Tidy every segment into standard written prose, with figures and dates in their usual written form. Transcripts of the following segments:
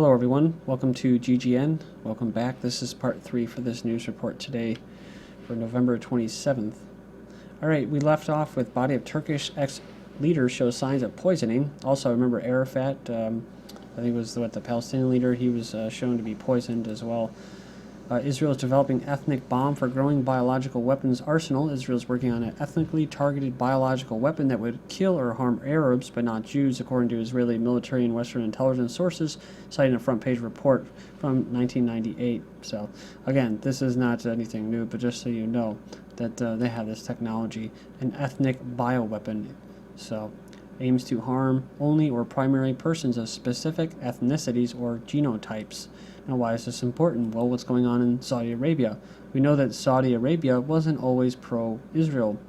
Hello everyone, welcome to GGN, welcome back. This is part 3 for this news report today for November 27th. Alright, we left off with body of Turkish ex-leader shows signs of poisoning. Also, remember Arafat, I think it was the Palestinian leader, he was shown to be poisoned as well. Israel is developing ethnic bomb for growing biological weapons arsenal. Israel is working on an ethnically targeted biological weapon that would kill or harm Arabs, but not Jews, according to Israeli military and Western intelligence sources, citing a front-page report from 1998. So, again, this is not anything new, but just so you know that they have this technology, an ethnic bioweapon. So, aims to harm only or primary persons of specific ethnicities or genotypes. Now, why is this important? Well, what's going on in Saudi Arabia? We know that Saudi Arabia wasn't always pro-Israel,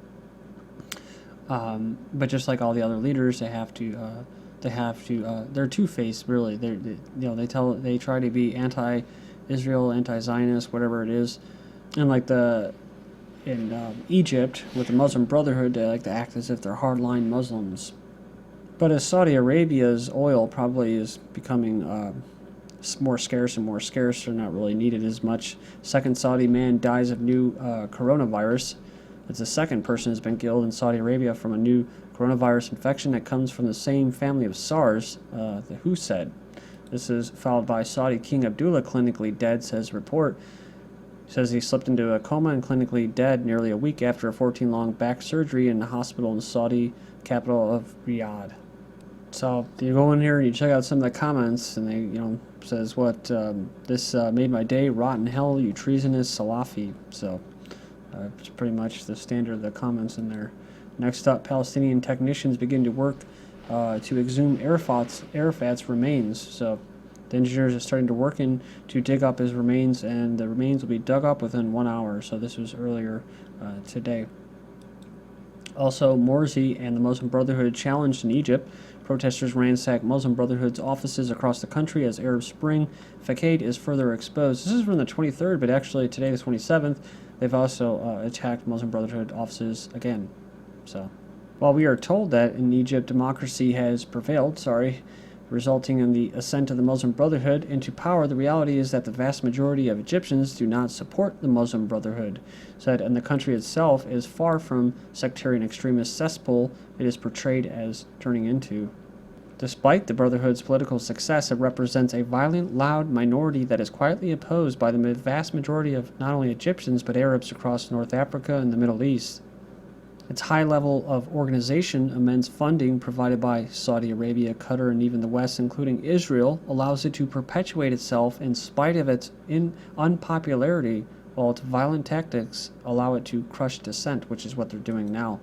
but just like all the other leaders, they're two-faced, really. They try to be anti-Israel, anti-Zionist, whatever it is, and like in Egypt with the Muslim Brotherhood, they like to act as if they're hardline Muslims. But as Saudi Arabia's oil probably is becoming more scarce and more scarce, they're not really needed as much. Second Saudi man dies of new coronavirus. It's the second person who's been killed in Saudi Arabia from a new coronavirus infection that comes from the same family of SARS, the WHO said. This is followed by Saudi King Abdullah clinically dead, says report. Says he slipped into a coma and clinically dead nearly a week after a 14-long back surgery in the hospital in the Saudi capital of Riyadh. So you go in here and you check out some of the comments, and they, says what this made my day, rotten hell, you treasonous Salafi. So it's pretty much the standard of the comments in there. Next up, Palestinian technicians begin to work to exhume Arafat's remains. So the engineers are starting to work in to dig up his remains, and the remains will be dug up within 1 hour. So this was earlier today. Also, Morsi and the Muslim Brotherhood challenged in Egypt. Protesters ransacked Muslim Brotherhood's offices across the country as Arab Spring facade is further exposed. This is from the 23rd, but actually today, the 27th, they've also attacked Muslim Brotherhood offices again. So, while we are told that in Egypt democracy has prevailed, resulting in the ascent of the Muslim Brotherhood into power, the reality is that the vast majority of Egyptians do not support the Muslim Brotherhood. Said, and the country itself is far from sectarian extremist cesspool it is portrayed as turning into. Despite the Brotherhood's political success, it represents a violent, loud minority that is quietly opposed by the vast majority of not only Egyptians but Arabs across North Africa and the Middle East. Its high level of organization, immense funding provided by Saudi Arabia, Qatar, and even the West, including Israel, allows it to perpetuate itself in spite of its unpopularity, while its violent tactics allow it to crush dissent, which is what they're doing now.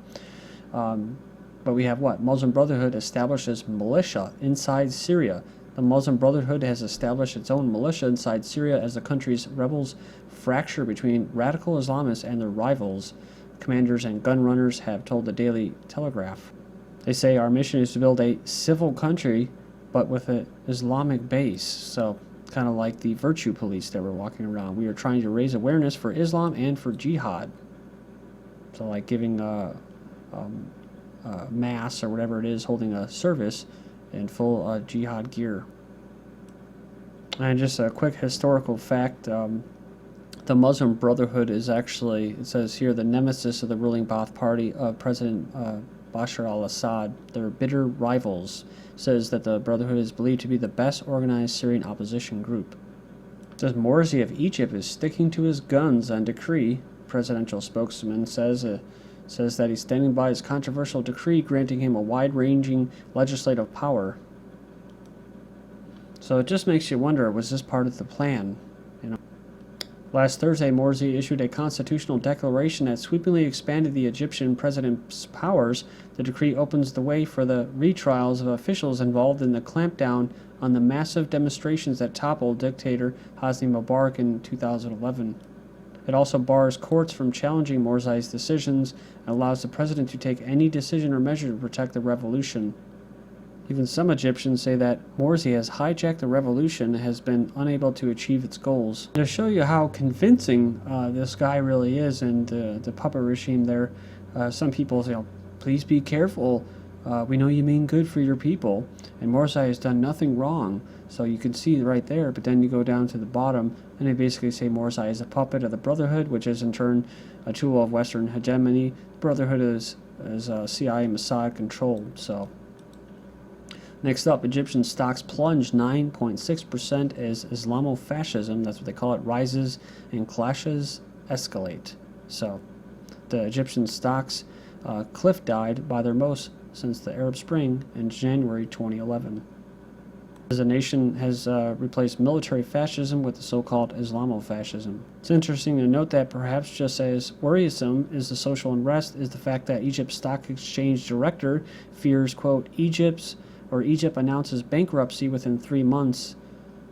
But we have what? Muslim Brotherhood establishes militia inside Syria. The Muslim Brotherhood has established its own militia inside Syria as the country's rebels fracture between radical Islamists and their rivals. Commanders and gun runners have told the Daily Telegraph. They say our mission is to build a civil country, but with an Islamic base. So, kind of like the virtue police that were walking around. We are trying to raise awareness for Islam and for jihad. So, like giving mass or whatever it is, holding a service in full jihad gear. And just a quick historical fact. The Muslim Brotherhood is actually, it says here, the nemesis of the ruling Ba'ath Party of President Bashar al-Assad. Their bitter rivals. Says that the Brotherhood is believed to be the best organized Syrian opposition group. It says Morsi of Egypt is sticking to his guns on decree. Presidential spokesman says that he's standing by his controversial decree granting him a wide-ranging legislative power. So it just makes you wonder, was this part of the plan? Last Thursday, Morsi issued a constitutional declaration that sweepingly expanded the Egyptian president's powers. The decree opens the way for the retrials of officials involved in the clampdown on the massive demonstrations that toppled dictator Hosni Mubarak in 2011. It also bars courts from challenging Morsi's decisions and allows the president to take any decision or measure to protect the revolution. Even some Egyptians say that Morsi has hijacked the revolution and has been unable to achieve its goals. To show you how convincing this guy really is and the puppet regime there, some people say, please be careful. we know you mean good for your people, and Morsi has done nothing wrong. So you can see right there, but then you go down to the bottom, and they basically say Morsi is a puppet of the Brotherhood, which is in turn a tool of Western hegemony. Brotherhood is CIA Mossad controlled. So next up, Egyptian stocks plunge 9.6% as Islamofascism, that's what they call it, rises and clashes escalate. So the Egyptian stocks cliff died by their most since the Arab Spring in January 2011. As a nation has replaced military fascism with the so-called Islamofascism. It's interesting to note that perhaps just as worrisome as the social unrest is the fact that Egypt's stock exchange director fears, quote, Egypt announces bankruptcy within 3 months.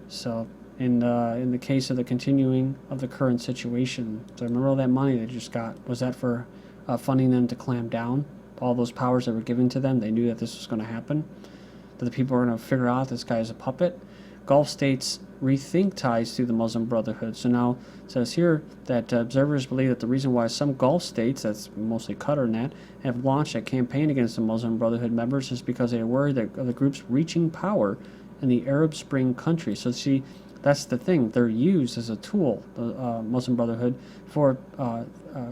So in the case of the continuing of the current situation. So remember all that money they just got, was that for funding them to clamp down? All those powers that were given to them, they knew that this was going to happen, that the people are going to figure out this guy is a puppet. Gulf states rethink ties to the Muslim Brotherhood. So now it says here that observers believe that the reason why some Gulf states, that's mostly Qatar and that, have launched a campaign against the Muslim Brotherhood members is because they are worried of the groups reaching power in the Arab Spring countries. So see, that's the thing. They're used as a tool, the Muslim Brotherhood, for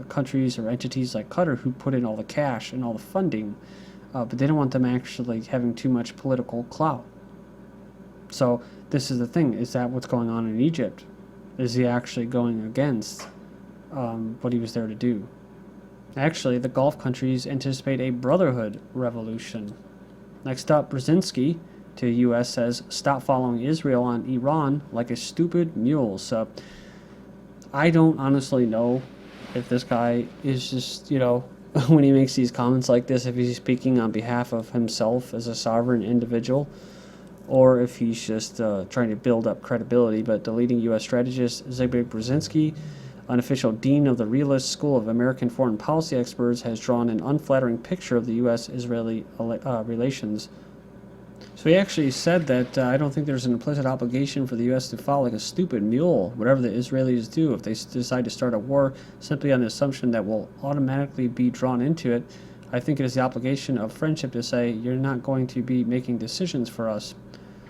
countries or entities like Qatar who put in all the cash and all the funding, but they don't want them actually having too much political clout. So this is the thing. Is that what's going on in Egypt? Is he actually going against what he was there to do? Actually, the Gulf countries anticipate a brotherhood revolution. Next up, Brzezinski to the U.S. says, stop following Israel on Iran like a stupid mule. So I don't honestly know if this guy is just, when he makes these comments like this, if he's speaking on behalf of himself as a sovereign individual, or if he's just trying to build up credibility. But the leading U.S. strategist, Zbigniew Brzezinski, unofficial dean of the Realist School of American Foreign Policy Experts, has drawn an unflattering picture of the U.S.-Israeli relations. So he actually said that I don't think there's an implicit obligation for the U.S. to follow like a stupid mule, whatever the Israelis do. If they decide to start a war simply on the assumption that we'll automatically be drawn into it, I think it is the obligation of friendship to say, you're not going to be making decisions for us.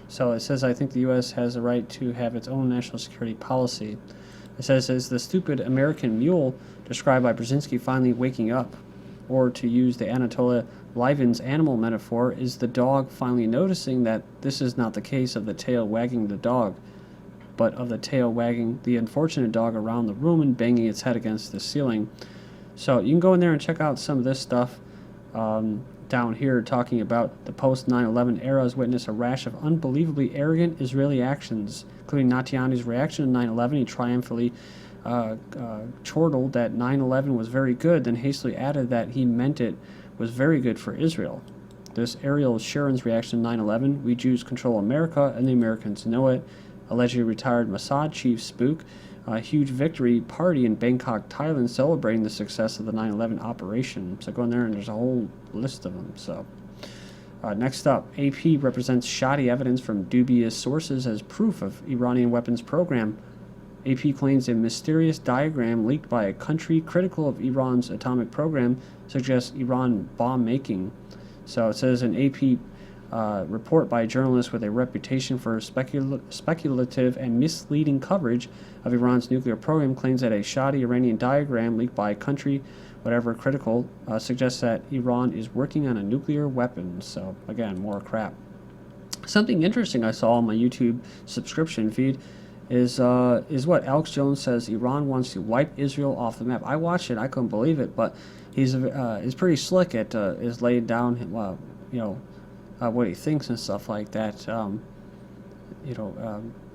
So it says, I think the U.S. has a right to have its own national security policy. It says, is the stupid American mule described by Brzezinski finally waking up? Or to use the Anatoly Lieven's animal metaphor, is the dog finally noticing that this is not the case of the tail wagging the dog, but of the tail wagging the unfortunate dog around the room and banging its head against the ceiling? So you can go in there and check out some of this stuff down here, talking about the post-9/11 era has witnessed a rash of unbelievably arrogant Israeli actions, including Netanyahu's reaction to 9/11. He triumphantly chortled that 9/11 was very good, then hastily added that he meant it was very good for Israel. This Ariel Sharon's reaction to 9/11, we Jews control America and the Americans know it. Allegedly retired Mossad chief spook, a huge victory party in Bangkok, Thailand, celebrating the success of the 9/11 operation. So go in there and there's a whole list of them. So next up, AP represents shoddy evidence from dubious sources as proof of Iranian weapons program. AP claims a mysterious diagram leaked by a country critical of Iran's atomic program suggests Iran bomb making. So it says an AP report by a journalist with a reputation for speculative and misleading coverage of Iran's nuclear program claims that a shoddy Iranian diagram leaked by a country, whatever critical, suggests that Iran is working on a nuclear weapon. So again, more crap. Something interesting I saw on my YouTube subscription feed is what Alex Jones says. Iran wants to wipe Israel off the map. I watched it, I couldn't believe it, but he's pretty slick at is laying down what he thinks and stuff like that.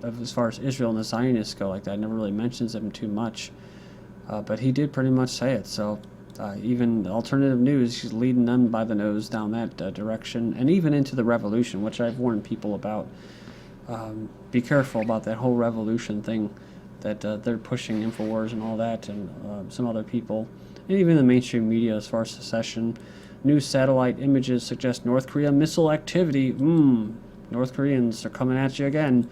As far as Israel and the Zionists go, like that, never really mentions them too much, but he did pretty much say it. So even alternative news, he's leading them by the nose down that direction, and even into the revolution, which I've warned people about. Be careful about that whole revolution thing that they're pushing, InfoWars and all that, and some other people, and even the mainstream media as far as secession. New satellite images suggest North Korea missile activity. North Koreans are coming at you again.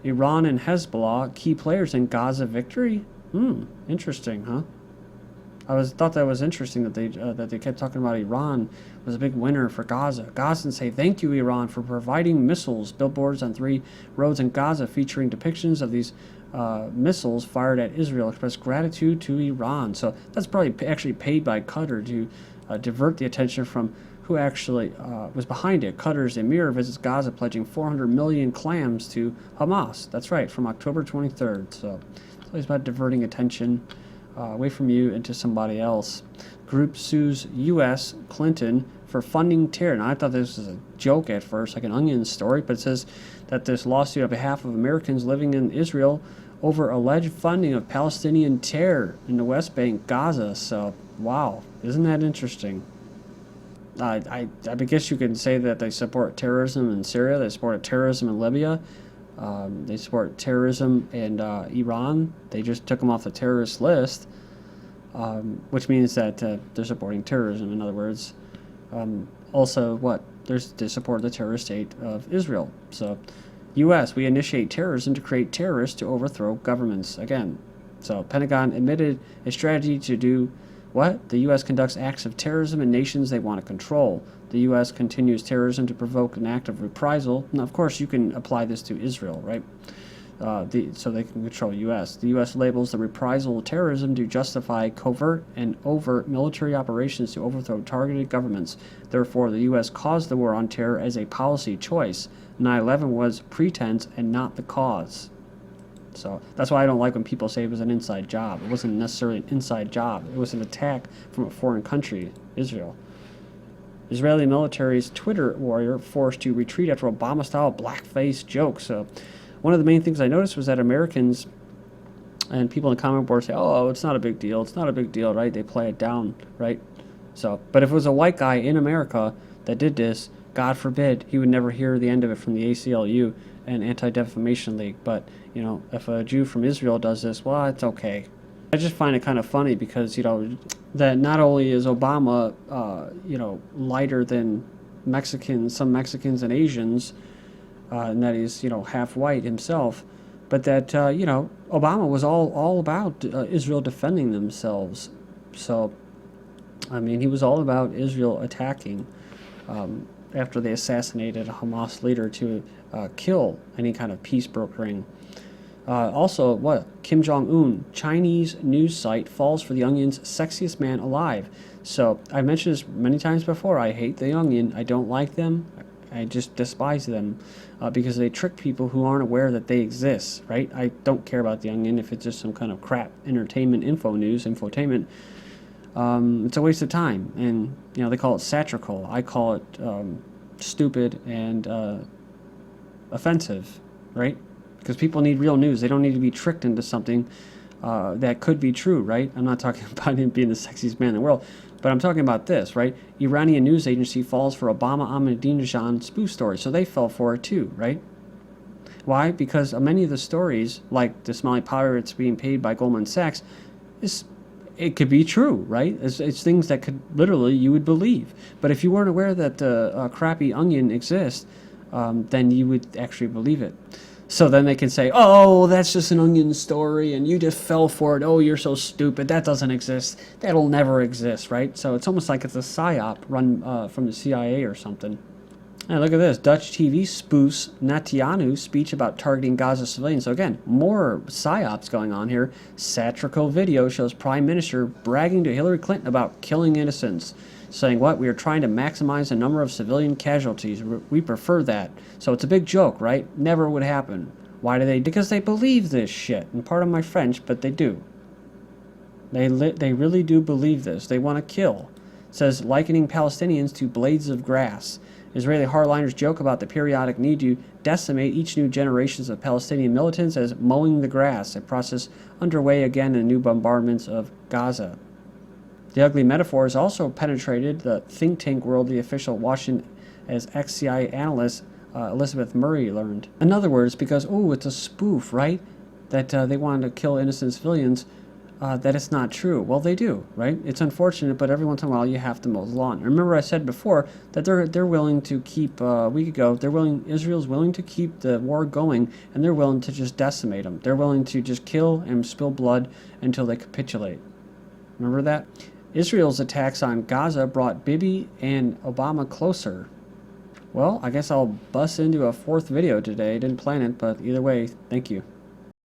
Iran and Hezbollah, key players in Gaza victory? Interesting, huh? thought that was interesting that they kept talking about Iran was a big winner for Gaza. Gazans say thank you Iran for providing missiles. Billboards on 3 roads in Gaza featuring depictions of these missiles fired at Israel express gratitude to Iran. So that's probably actually paid by Qatar to divert the attention from who actually was behind it. Qatar's emir visits Gaza pledging 400 million clams to Hamas. That's right, from October 23rd. So it's always about diverting attention away from you into somebody else. Group sues U.S. Clinton for funding terror. Now, I thought this was a joke at first, like an Onion story, but it says that this lawsuit on behalf of Americans living in Israel over alleged funding of Palestinian terror in the West Bank, Gaza. So, wow, isn't that interesting? I guess you can say that they support terrorism in Syria, they support terrorism in Libya, they support terrorism in Iran. They just took them off the terrorist list, which means that they're supporting terrorism, in other words. Also, they support the terrorist state of Israel. So, U.S., we initiate terrorism to create terrorists to overthrow governments. Again, so Pentagon admitted a strategy to do what? The U.S. conducts acts of terrorism in nations they want to control. The U.S. continues terrorism to provoke an act of reprisal. Now, of course, you can apply this to Israel, right? So they can control U.S. The U.S. labels the reprisal terrorism to justify covert and overt military operations to overthrow targeted governments. Therefore, the U.S. caused the war on terror as a policy choice. 9/11 was pretense and not the cause. So that's why I don't like when people say it was an inside job. It wasn't necessarily an inside job. It was an attack from a foreign country, Israel. Israeli military's Twitter warrior forced to retreat after Obama-style blackface jokes. So one of the main things I noticed was that Americans and people in the comment board say, oh, it's not a big deal. It's not a big deal, right? They play it down, right? So, but if it was a white guy in America that did this, God forbid, he would never hear the end of it from the ACLU and Anti-Defamation League. But, you know, if a Jew from Israel does this, well, it's okay. I just find it kind of funny because, you know, that not only is Obama, you know, lighter than Mexicans, some Mexicans and Asians, and that he's, you know, half white himself, but that, you know, Obama was all about Israel defending themselves. So, I mean, he was all about Israel attacking after they assassinated a Hamas leader to kill any kind of peace brokering. Also, Kim Jong-un, Chinese news site, falls for the Onion's sexiest man alive. So, I've mentioned this many times before. I hate the Onion. I don't like them. I just despise them because they trick people who aren't aware that they exist, right? I don't care about the Onion if it's just some kind of crap entertainment infotainment. It's a waste of time. And, you know, they call it satirical. I call it stupid and offensive, right? Because people need real news. They don't need to be tricked into something that could be true, right? I'm not talking about him being the sexiest man in the world, but I'm talking about this, right? Iranian news agency falls for Obama Ahmadinejad spoof story. So they fell for it too, right? Why? Because many of the stories, like the Somali pirates being paid by Goldman Sachs, it could be true, right? It's things that could literally you would believe. But if you weren't aware that the crappy Onion exists, then you would actually believe it. So then they can say, oh, that's just an Onion story, and you just fell for it. Oh, you're so stupid. That doesn't exist. That'll never exist, right? So it's almost like it's a psyop run from the CIA or something. And look at this. Dutch TV spoofs Netanyahu's speech about targeting Gaza civilians. So again, more psyops going on here. Satirical video shows Prime Minister bragging to Hillary Clinton about killing innocents. Saying, what? We are trying to maximize the number of civilian casualties. We prefer that. So it's a big joke, right? Never would happen. Why do they? Because they believe this shit. And pardon my French, but they do. They really do believe this. They want to kill. It says, likening Palestinians to blades of grass. Israeli hardliners joke about the periodic need to decimate each new generations of Palestinian militants as mowing the grass, a process underway again in new bombardments of Gaza. The ugly metaphor has also penetrated the think tank world, the official Washington, as ex-CIA analyst Elizabeth Murray learned. In other words, because, it's a spoof, right? That they wanted to kill innocent civilians, that it's not true. Well, they do, right? It's unfortunate, but every once in a while you have to mow the lawn. Remember I said before that they're willing to keep, a week ago, Israel's willing to keep the war going, and they're willing to just decimate them. They're willing to just kill and spill blood until they capitulate. Remember that? Israel's attacks on Gaza brought Bibi and Obama closer. Well, I guess I'll bust into a fourth video today. Didn't plan it, but either way, thank you.